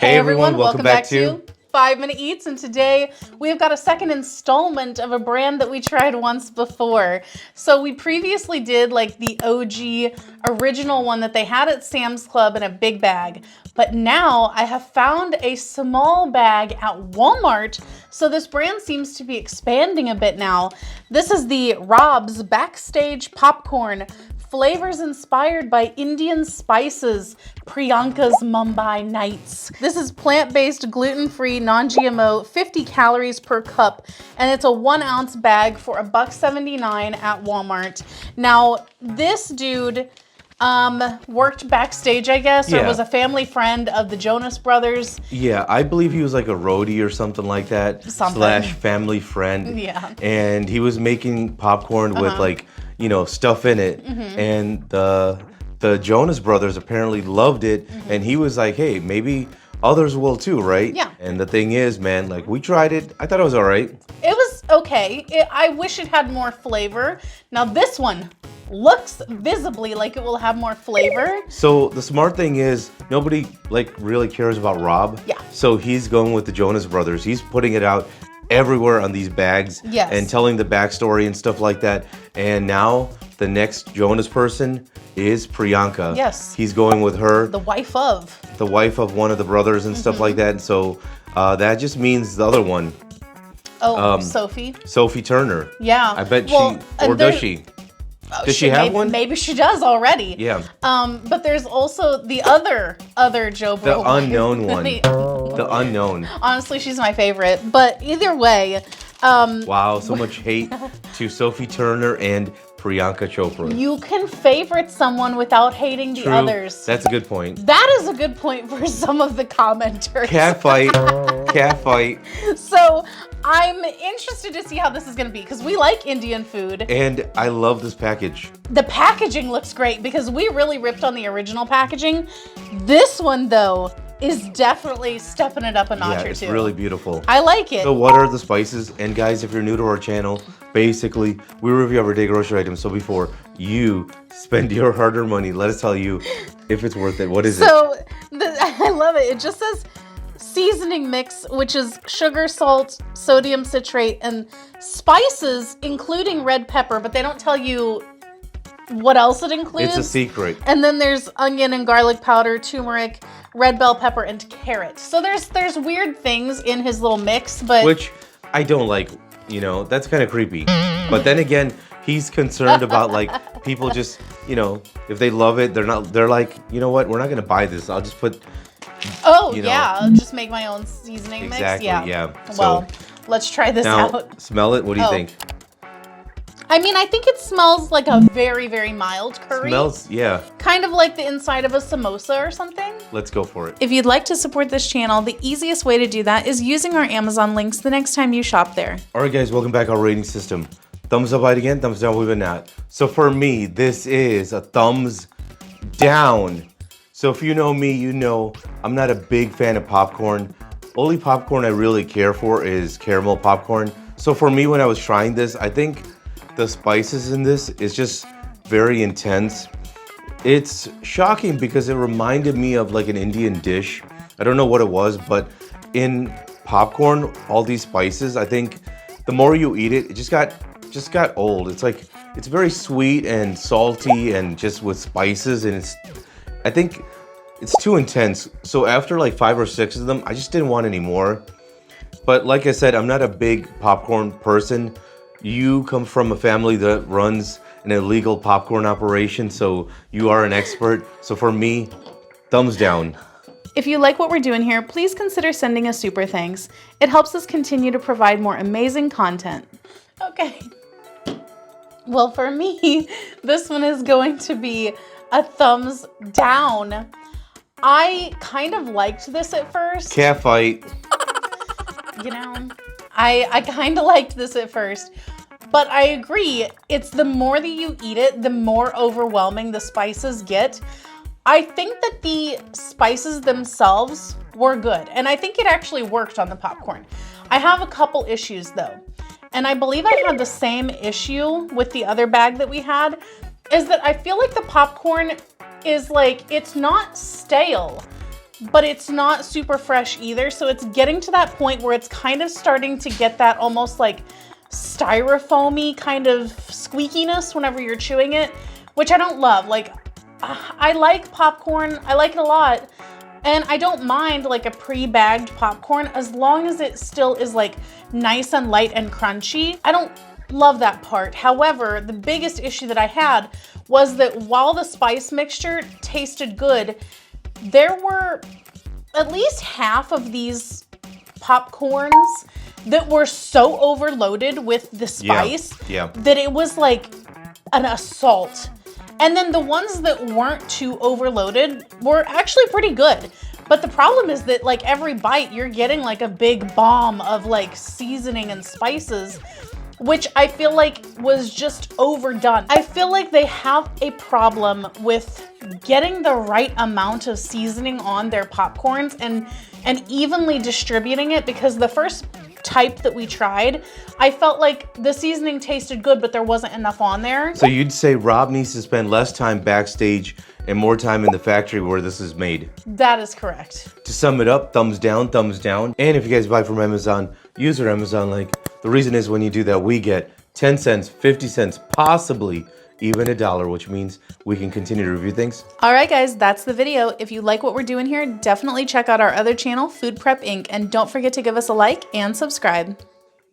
Hey everyone, welcome back to 5-Minute Eats, and today we've got a second installment of a brand that we tried once before. So we previously did like the OG original one that they had at Sam's Club in a big bag, but now I have found a small bag at Walmart. So this brand seems to be expanding a bit now. This is the Rob's Backstage Popcorn. Flavors inspired by Indian spices, Priyanka's Mumbai Nights. This is plant-based, gluten-free, non-GMO, 50 calories per cup, and it's a 1-ounce bag for $1.79 at Walmart. Now, this dude worked backstage, I guess, or was a family friend of the Jonas brothers. Yeah, I believe he was like a roadie or something like that, slash family friend. Yeah. And he was making popcorn with like, you know, stuff in it. And the Jonas brothers apparently loved it. And he was like, hey, maybe others will too, right? Yeah. And the thing is, man, like we tried it. I thought it was all right. It was okay. I wish it had more flavor. Now this one looks visibly like it will have more flavor. So the smart thing is nobody like really cares about Rob. Yeah. So he's going with the Jonas brothers. He's putting it out everywhere on these bags and telling the backstory and stuff like that. And now the next Jonas person is Priyanka. Yes. He's going with her. The wife of. The wife of one of the brothers and stuff like that. So that just means the other one. Oh, Sophie. Sophie Turner. Yeah. I bet does she? Does she have one? Maybe she does already. Yeah. But there's also the other Joe Bro. The unknown one. The unknown. Honestly, she's my favorite. But either way. Wow, so much hate to Sophie Turner and Priyanka Chopra. You can favorite someone without hating the others. That's a good point. That is a good point for some of the commenters. Cat fight. Cat fight. So I'm interested to see how this is going to be because we like Indian food. And I love this package. The packaging looks great because we really ripped on the original packaging. This one, though, is definitely stepping it up a notch or two. It's really beautiful. I like it. So what are the spices? And guys, if you're new to our channel, basically, we review everyday grocery items. So before you spend your hard-earned money, let us tell you if it's worth it. What is it? So I love it. It just says seasoning mix, which is sugar, salt, sodium citrate, and spices, including red pepper, but they don't tell you what else it includes. It's a secret. And then there's onion and garlic powder, turmeric, red bell pepper, and carrot. So there's weird things in his little mix, but which I don't like, you know, that's kind of creepy. But then again, he's concerned about like people just, you know, if they love it, they're like, you know what, we're not gonna buy this. I'll just put I'll just make my own seasoning mix. Exactly, yeah. Well, let's try this out. Smell it. What do you think? I mean, I think it smells like a very, very mild curry. Smells, yeah. Kind of like the inside of a samosa or something. Let's go for it. If you'd like to support this channel, the easiest way to do that is using our Amazon links the next time you shop there. All right, guys, welcome back to our rating system. Thumbs up, again, thumbs down, we've been not. So for me, this is a thumbs down. So if you know me, you know I'm not a big fan of popcorn. Only popcorn I really care for is caramel popcorn. So for me, when I was trying this, I think the spices in this is just very intense. It's shocking because it reminded me of like an Indian dish. I don't know what it was, but in popcorn, all these spices, I think the more you eat it, it just got old. It's like, it's very sweet and salty and just with spices, and I think it's too intense. So after like 5 or 6 of them, I just didn't want any more. But like I said, I'm not a big popcorn person. You come from a family that runs an illegal popcorn operation, so you are an expert. So for me, thumbs down. If you like what we're doing here, please consider sending us super thanks. It helps us continue to provide more amazing content. Okay. Well, for me, this one is going to be a thumbs down. I kind of liked this at first. Cat fight. You know, I kind of liked this at first, but I agree. It's the more that you eat it, the more overwhelming the spices get. I think that the spices themselves were good, and I think it actually worked on the popcorn. I have a couple issues though, and I believe I had the same issue with the other bag that we had, is that I feel like the popcorn is like, it's not stale. but it's not super fresh either. So it's getting to that point where it's kind of starting to get that almost like styrofoamy kind of squeakiness whenever you're chewing it, which I don't love. Like, I like popcorn, I like it a lot, and I don't mind like a pre-bagged popcorn as long as it still is like nice and light and crunchy. I don't love that part. However, the biggest issue that I had was that while the spice mixture tasted good, there were at least half of these popcorns that were so overloaded with the spice that it was like an assault. And then the ones that weren't too overloaded were actually pretty good. But the problem is that like every bite you're getting like a big bomb of like seasoning and spices, which I feel like was just overdone. I feel like they have a problem with getting the right amount of seasoning on their popcorns and evenly distributing it, because the first type that we tried, I felt like the seasoning tasted good, but there wasn't enough on there. So you'd say Rob needs to spend less time backstage and more time in the factory where this is made. That is correct. To sum it up, thumbs down, thumbs down. And if you guys buy from Amazon, use our Amazon link. The reason is when you do that, we get 10 cents, 50 cents, possibly even $1, which means we can continue to review things. All right, guys, that's the video. If you like what we're doing here, definitely check out our other channel, Food Prep Inc. And don't forget to give us a like and subscribe.